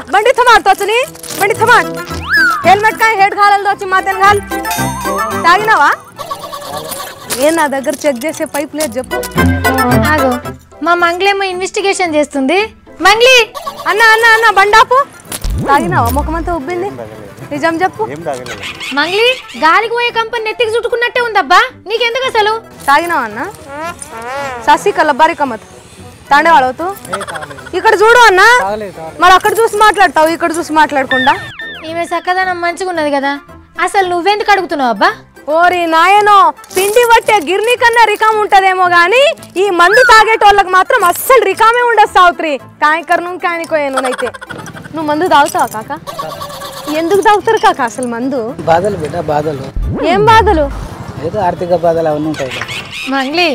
बंडी थमार तोचनी बंडी थमार helmet का head घाल दो मातन घाल तागिनावा ఏ నా దగ్గర చెక్ చేసే పైప్ లేదు చెప్పు ఆగో మా మంగ్లేమో ఇన్వెస్టిగేషన్ చేస్తుంది మంగ్లీ అన్న అన్న అన్న బండాపు తాగినావా ముఖమంతా ఉబ్బింది నిజం చెప్పు మంగ్లీ గాలికి పోయే కంపెనీ నెత్తికి చుట్టుకున్నట్టే ఉందబ్బా నీకెందుకు అసలు తాగినావా అన్న ససి కలబారి కమత్ తాండేవాడవుతూ ఇక్కడ చూడు అన్న మరి అక్కడ చూసి మాట్లాడతావు ఇక్కడ చూసి మాట్లాడకుండా ఈమె చక్కదనం మంచిగా ఉన్నది కదా అసలు నువ్వెందుకు అడుగుతున్నావు అబ్బా ఓరి నాయనో పిండి పట్టే గిర్నీ కన్నా రికామ్ ఉంటదేమో గానీ ఈ మందు తాగేటోళ్ళకి మాత్రం అస్సలు రికామే ఉండదు సావిత్రి కాయకర్ను కానికోయానునైతే నువ్వు మందు తాగుతావా కాక ఎందుకు తాగుతారు కాక అసలు మందు బాధలు బిడ్డ బాధలు ఏం బాధలు ఏదో ఆర్థిక బాధలు అవన్నీ ఉంటాయి మంగ్లీ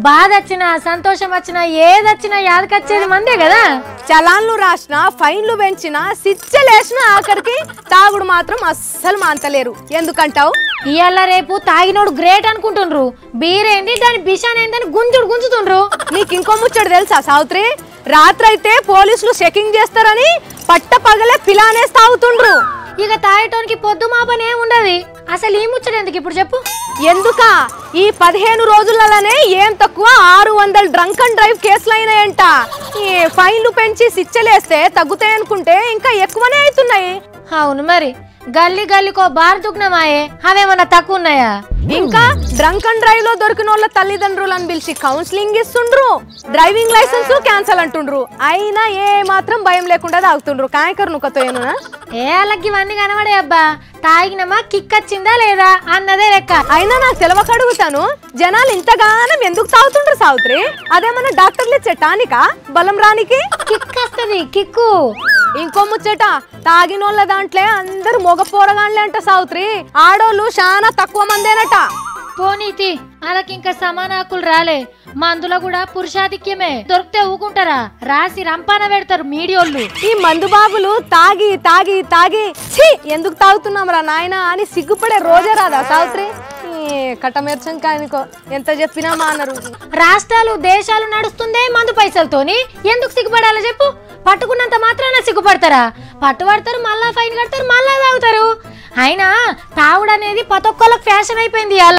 బాధ వచ్చినా సంతోషం వచ్చినా ఏదొచ్చినా యాదకొచ్చేది మందే కదా చలాన్లు రాసినా ఫైన్లు పెంచినా సిచ్చలేసినా ఆఖరికి తాగుడు మాత్రం అస్సలు మాంతలేరు ఎందుకంటావు ఇవాళ రేపు తాగినోడు గ్రేట్ అనుకుంటుండ్రు బీరేంది దాని బిషానేందని గుంజుతుండ్రు నీకు ఇంకో ముచ్చడు తెలుసా సావిత్రి రాత్రైతే పోలీసులు చెకింగ్ చేస్తారని పట్ట పగలే పిలానేసి తాగుతుండ్రు ఇక తాగటానికి పొద్దు మాపనే ఉండదు అసలు ఈ ముచ్చడు ఎందుకు ఇప్పుడు చెప్పు ఎందుక ఈ 15 రోజులలోనే ఏం తక్కువ 600 డ్రంక్ అండ్ డ్రైవ్ కేసులు అయినాయంట ఈ ఫైన్లు పెంచి సిచ్చలేస్తే తగ్గుతాయి అనుకుంటే ఇంకా ఎక్కువనే అవుతున్నాయి అవును మరి గల్లీ గల్లీకో బార్ దుగ్నమాయే అవేమన్నా తక్కువ ఉన్నాయా ఇంకా డ్రంక్ అండ్ డ్రైవ్ లో దొరికిన వాళ్ళ తల్లిదండ్రులను పిలిచి కౌన్సిలింగ్ ఇస్తుండ్రు డ్రైవింగ్ లైసెన్స్ క్యాన్సల్ అంటుండ్రు అయినా ఏ మాత్రం భయం లేకుండా తాగుతుండ్రు కాయకర్ నుకతోయేనా ఏ అలాగే ఇవన్నీ కనబడే అబ్బా తాగినమా కిక్ వచ్చిందా లేదా అన్నదే లెక్క అయినా నాకు తెలవక అడుగుతాను జనాలు ఇంతగానం ఎందుకు తాగుతుండ్రు సావిత్రి అదేమన్నా డాక్టర్లు ఇచ్చే టానికా బలం రానికి కిక్ వస్తుంది కిక్కు ఇంకో ముచ్చట తాగినోళ్ళ దాంట్లో అందరు మొగ పోరగాన్లే అంట సావిత్రి ఆడోళ్ళు చాలా తక్కువ మందేనట పోనీతి అలాకి ఇంకా సమాన హక్కులు రాలే మందులో కూడా పురుషాధిక్యమే దొరికితే ఊకుంటారా రాసి రంపాన పెడతారు మీడియోళ్ళు ఈ మందు బాబులు తాగి తాగి తాగి ఛీ ఎందుకు తాగుతున్నాం రా నాయన అని సిగ్గుపడే రోజే రాదా సావిత్రి కట్టమెర్చం కానికో ఎంత చెప్పినా మానరు రాష్ట్రాలు దేశాలు నడుస్తుందే మందు పైసలతోని ఎందుకు సిగ్గుపడాలో చెప్పు పట్టుకున్నంత మాత్రాన సిగ్గుపడతారా పట్టుబడతారు మళ్ళా ఫైన్ కడతారు మళ్ళా తాగుతారు అయినా తాగుడు అనేది ప్రతి ఒక్కళ్ళకి ఫ్యాషన్ అయిపోయింది